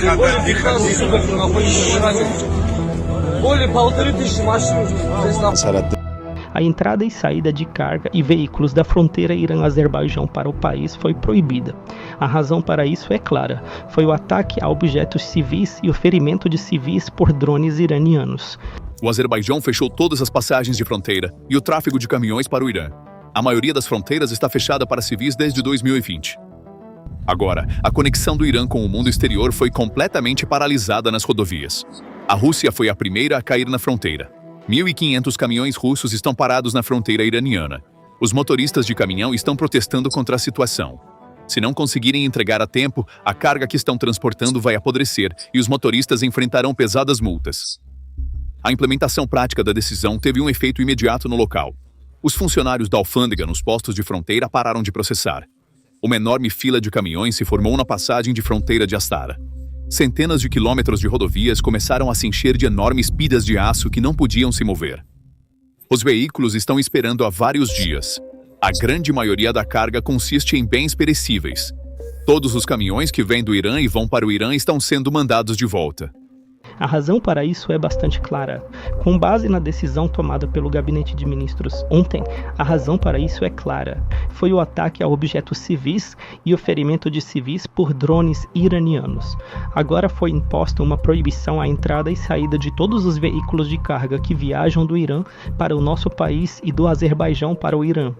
более 15 суток находимся в Иране. Более 1500 машин здесь находится. A entrada e saída de carga e veículos da fronteira Irã-Azerbaijão para o país foi proibida. A razão para isso é clara: foi o ataque a objetos civis e o ferimento de civis por drones iranianos. O Azerbaijão fechou todas as passagens de fronteira e o tráfego de caminhões para o Irã. A maioria das fronteiras está fechada para civis desde 2020. Agora, a conexão do Irã com o mundo exterior foi completamente paralisada nas rodovias. A Rússia foi a primeira a cair na fronteira. 1.500 caminhões russos estão parados na fronteira iraniana. Os motoristas de caminhão estão protestando contra a situação. Se não conseguirem entregar a tempo, a carga que estão transportando vai apodrecer e os motoristas enfrentarão pesadas multas. A implementação prática da decisão teve um efeito imediato no local. Os funcionários da alfândega nos postos de fronteira pararam de processar. Uma enorme fila de caminhões se formou na passagem de fronteira de Astara. Centenas de quilômetros de rodovias começaram a se encher de enormes pilhas de aço que não podiam se mover. Os veículos estão esperando há vários dias. A grande maioria da carga consiste em bens perecíveis. Todos os caminhões que vêm do Irã e vão para o Irã estão sendo mandados de volta. A razão para isso é bastante clara. Com base na decisão tomada pelo Gabinete de Ministros ontem, a razão para isso é clara. Foi o ataque a objetos civis e o ferimento de civis por drones iranianos. Agora foi imposta uma proibição à entrada e saída de todos os veículos de carga que viajam do Irã para o nosso país e do Azerbaijão para o Irã.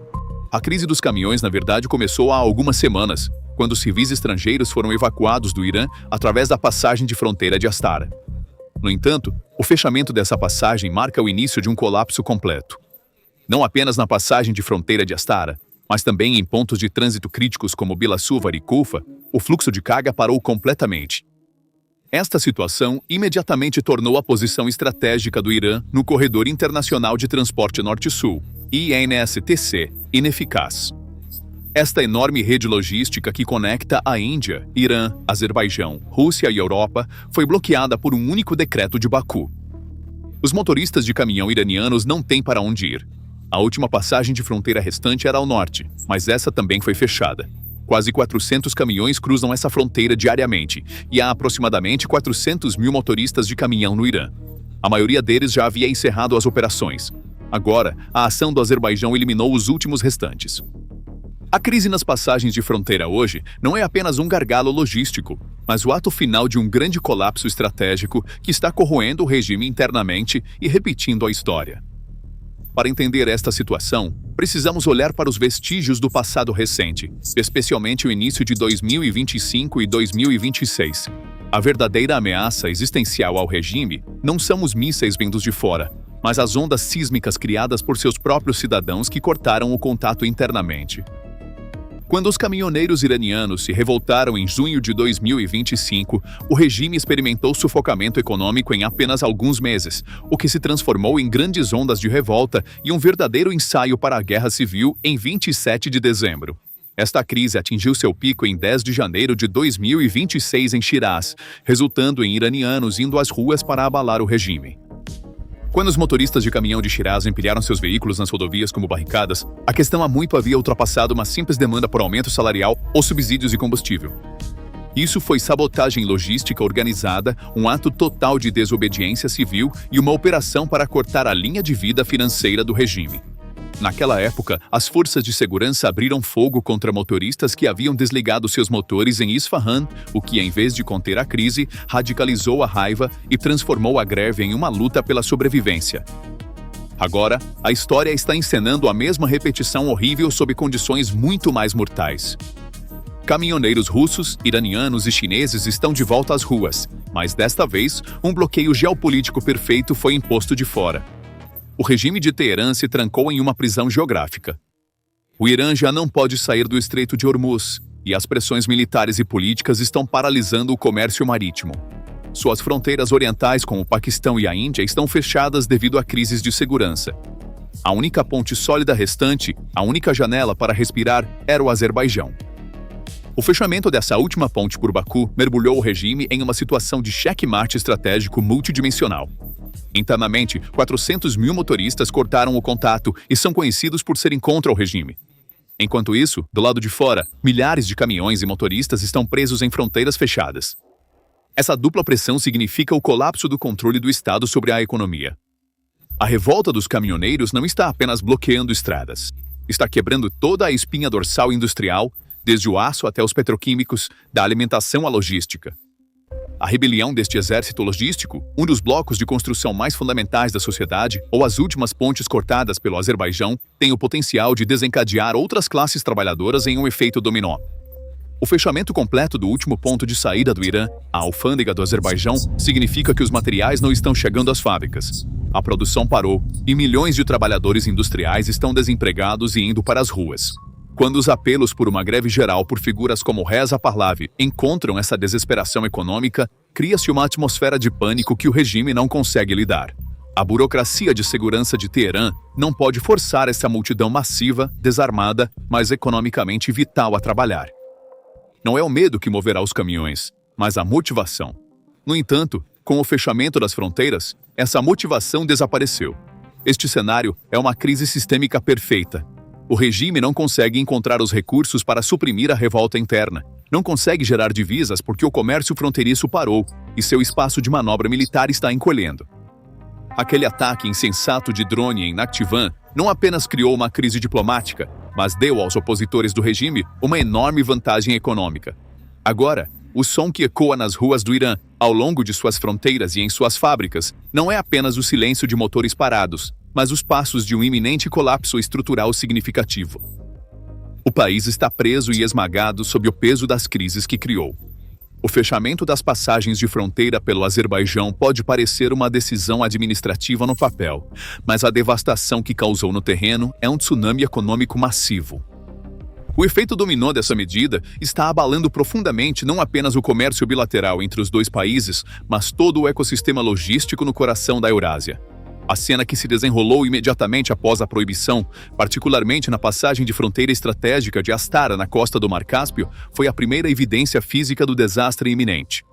A crise dos caminhões, na verdade, começou há algumas semanas, quando civis estrangeiros foram evacuados do Irã através da passagem de fronteira de Astara. No entanto, o fechamento dessa passagem marca o início de um colapso completo. Não apenas na passagem de fronteira de Astara, mas também em pontos de trânsito críticos como Bilaçúvar e Kufa, o fluxo de carga parou completamente. Esta situação imediatamente tornou a posição estratégica do Irã no Corredor Internacional de Transporte Norte-Sul, INSTC, ineficaz. Esta enorme rede logística que conecta a Índia, Irã, Azerbaijão, Rússia e Europa foi bloqueada por um único decreto de Baku. Os motoristas de caminhão iranianos não têm para onde ir. A última passagem de fronteira restante era ao norte, mas essa também foi fechada. Quase 400 caminhões cruzam essa fronteira diariamente e há aproximadamente 400 mil motoristas de caminhão no Irã. A maioria deles já havia encerrado as operações. Agora, a ação do Azerbaijão eliminou os últimos restantes. A crise nas passagens de fronteira hoje não é apenas um gargalo logístico, mas o ato final de um grande colapso estratégico que está corroendo o regime internamente e repetindo a história. Para entender esta situação, precisamos olhar para os vestígios do passado recente, especialmente o início de 2025 e 2026. A verdadeira ameaça existencial ao regime não são os mísseis vindos de fora, mas as ondas sísmicas criadas por seus próprios cidadãos que cortaram o contato internamente. Quando os caminhoneiros iranianos se revoltaram em junho de 2025, o regime experimentou sufocamento econômico em apenas alguns meses, o que se transformou em grandes ondas de revolta e um verdadeiro ensaio para a guerra civil em 27 de dezembro. Esta crise atingiu seu pico em 10 de janeiro de 2026 em Shiraz, resultando em iranianos indo às ruas para abalar o regime. Quando os motoristas de caminhão de Shiraz empilharam seus veículos nas rodovias como barricadas, a questão há muito havia ultrapassado uma simples demanda por aumento salarial ou subsídios de combustível. Isso foi sabotagem logística organizada, um ato total de desobediência civil e uma operação para cortar a linha de vida financeira do regime. Naquela época, as forças de segurança abriram fogo contra motoristas que haviam desligado seus motores em Isfahan, o que, em vez de conter a crise, radicalizou a raiva e transformou a greve em uma luta pela sobrevivência. Agora, a história está encenando a mesma repetição horrível sob condições muito mais mortais. Caminhoneiros russos, iranianos e chineses estão de volta às ruas, mas desta vez, um bloqueio geopolítico perfeito foi imposto de fora. O regime de Teherã se trancou em uma prisão geográfica. O Irã já não pode sair do Estreito de Hormuz, e as pressões militares e políticas estão paralisando o comércio marítimo. Suas fronteiras orientais com o Paquistão e a Índia estão fechadas devido a crises de segurança. A única ponte sólida restante, a única janela para respirar, era o Azerbaijão. O fechamento dessa última ponte por Baku mergulhou o regime em uma situação de xeque-mate estratégico multidimensional. Internamente, 400 mil motoristas cortaram o contato e são conhecidos por serem contra o regime. Enquanto isso, do lado de fora, milhares de caminhões e motoristas estão presos em fronteiras fechadas. Essa dupla pressão significa o colapso do controle do Estado sobre a economia. A revolta dos caminhoneiros não está apenas bloqueando estradas. Está quebrando toda a espinha dorsal industrial, desde o aço até os petroquímicos, da alimentação à logística. A rebelião deste exército logístico, um dos blocos de construção mais fundamentais da sociedade, ou as últimas pontes cortadas pelo Azerbaijão, tem o potencial de desencadear outras classes trabalhadoras em um efeito dominó. O fechamento completo do último ponto de saída do Irã, a alfândega do Azerbaijão, significa que os materiais não estão chegando às fábricas. A produção parou e milhões de trabalhadores industriais estão desempregados e indo para as ruas. Quando os apelos por uma greve geral por figuras como Reza Pahlavi encontram essa desesperação econômica, cria-se uma atmosfera de pânico que o regime não consegue lidar. A burocracia de segurança de Teherã não pode forçar essa multidão massiva, desarmada, mas economicamente vital a trabalhar. Não é o medo que moverá os caminhões, mas a motivação. No entanto, com o fechamento das fronteiras, essa motivação desapareceu. Este cenário é uma crise sistêmica perfeita. O regime não consegue encontrar os recursos para suprimir a revolta interna. Não consegue gerar divisas porque o comércio fronteiriço parou e seu espaço de manobra militar está encolhendo. Aquele ataque insensato de drone em Nakhchivan não apenas criou uma crise diplomática, mas deu aos opositores do regime uma enorme vantagem econômica. Agora, o som que ecoa nas ruas do Irã, ao longo de suas fronteiras e em suas fábricas, não é apenas o silêncio de motores parados, mas os passos de um iminente colapso estrutural significativo. O país está preso e esmagado sob o peso das crises que criou. O fechamento das passagens de fronteira pelo Azerbaijão pode parecer uma decisão administrativa no papel, mas a devastação que causou no terreno é um tsunami econômico massivo. O efeito dominó dessa medida está abalando profundamente não apenas o comércio bilateral entre os dois países, mas todo o ecossistema logístico no coração da Eurásia. A cena que se desenrolou imediatamente após a proibição, particularmente na passagem de fronteira estratégica de Astara, na costa do Mar Cáspio, foi a primeira evidência física do desastre iminente.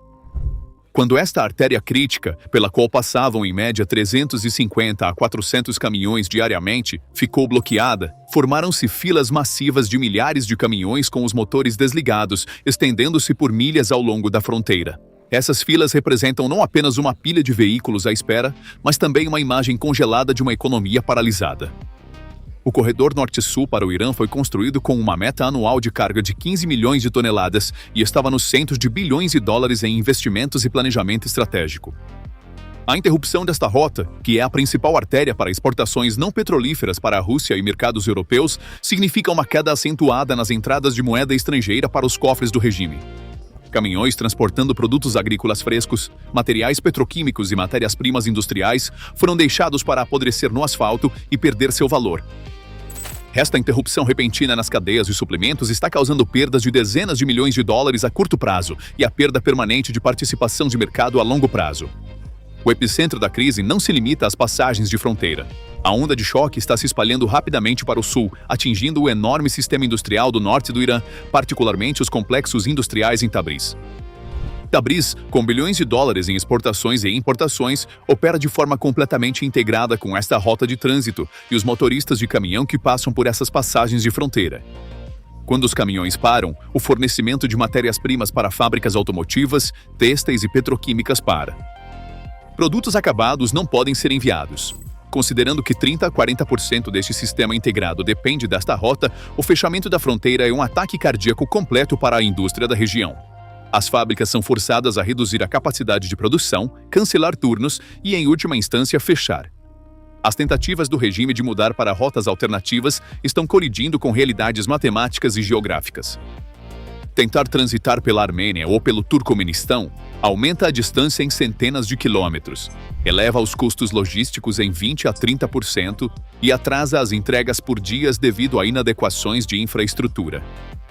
Quando esta artéria crítica, pela qual passavam em média 350 a 400 caminhões diariamente, ficou bloqueada, formaram-se filas massivas de milhares de caminhões com os motores desligados, estendendo-se por milhas ao longo da fronteira. Essas filas representam não apenas uma pilha de veículos à espera, mas também uma imagem congelada de uma economia paralisada. O corredor norte-sul para o Irã foi construído com uma meta anual de carga de 15 milhões de toneladas e estava nos centros de bilhões de dólares em investimentos e planejamento estratégico. A interrupção desta rota, que é a principal artéria para exportações não petrolíferas para a Rússia e mercados europeus, significa uma queda acentuada nas entradas de moeda estrangeira para os cofres do regime. Caminhões transportando produtos agrícolas frescos, materiais petroquímicos e matérias-primas industriais foram deixados para apodrecer no asfalto e perder seu valor. Esta interrupção repentina nas cadeias de suprimentos está causando perdas de dezenas de milhões de dólares a curto prazo e a perda permanente de participação de mercado a longo prazo. O epicentro da crise não se limita às passagens de fronteira. A onda de choque está se espalhando rapidamente para o sul, atingindo o enorme sistema industrial do norte do Irã, particularmente os complexos industriais em Tabriz. Tabriz, com bilhões de dólares em exportações e importações, opera de forma completamente integrada com esta rota de trânsito e os motoristas de caminhão que passam por essas passagens de fronteira. Quando os caminhões param, o fornecimento de matérias-primas para fábricas automotivas, têxteis e petroquímicas para. Produtos acabados não podem ser enviados. Considerando que 30 a 40% deste sistema integrado depende desta rota, o fechamento da fronteira é um ataque cardíaco completo para a indústria da região. As fábricas são forçadas a reduzir a capacidade de produção, cancelar turnos e, em última instância, fechar. As tentativas do regime de mudar para rotas alternativas estão colidindo com realidades matemáticas e geográficas. Tentar transitar pela Armênia ou pelo Turcomenistão aumenta a distância em centenas de quilômetros, eleva os custos logísticos em 20 a 30% e atrasa as entregas por dias devido a inadequações de infraestrutura.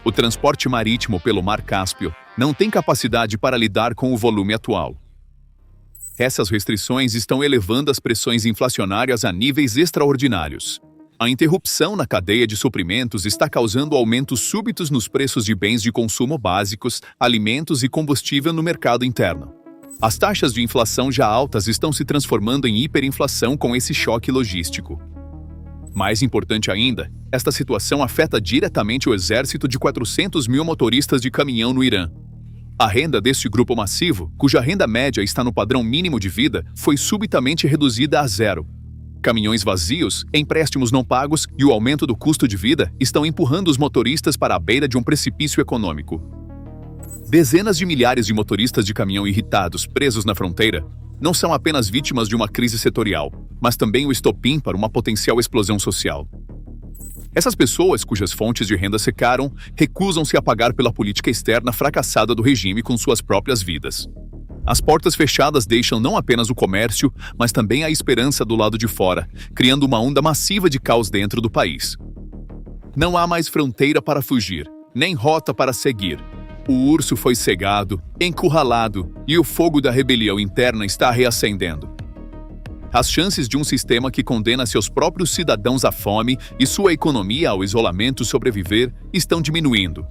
O transporte marítimo pelo Mar Cáspio não tem capacidade para lidar com o volume atual. Essas restrições estão elevando as pressões inflacionárias a níveis extraordinários. A interrupção na cadeia de suprimentos está causando aumentos súbitos nos preços de bens de consumo básicos, alimentos e combustível no mercado interno. As taxas de inflação já altas estão se transformando em hiperinflação com esse choque logístico. Mais importante ainda, esta situação afeta diretamente o exército de 400 mil motoristas de caminhão no Irã. A renda deste grupo massivo, cuja renda média está no padrão mínimo de vida, foi subitamente reduzida a zero. Caminhões vazios, empréstimos não pagos e o aumento do custo de vida estão empurrando os motoristas para a beira de um precipício econômico. Dezenas de milhares de motoristas de caminhão irritados presos na fronteira não são apenas vítimas de uma crise setorial, mas também o estopim para uma potencial explosão social. Essas pessoas, cujas fontes de renda secaram, recusam-se a pagar pela política externa fracassada do regime com suas próprias vidas. As portas fechadas deixam não apenas o comércio, mas também a esperança do lado de fora, criando uma onda massiva de caos dentro do país. Não há mais fronteira para fugir, nem rota para seguir. O urso foi cegado, encurralado, e o fogo da rebelião interna está reacendendo. As chances de um sistema que condena seus próprios cidadãos à fome e sua economia ao isolamento sobreviver estão diminuindo.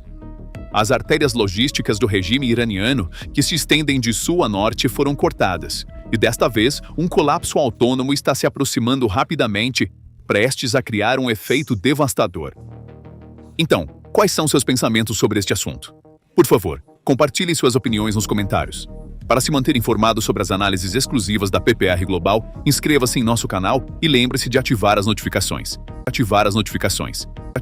As artérias logísticas do regime iraniano, que se estendem de sul a norte, foram cortadas, e desta vez um colapso autônomo está se aproximando rapidamente, prestes a criar um efeito devastador. Então, quais são seus pensamentos sobre este assunto? Por favor, compartilhe suas opiniões nos comentários. Para se manter informado sobre as análises exclusivas da PPR Global, inscreva-se em nosso canal e lembre-se de ativar as notificações.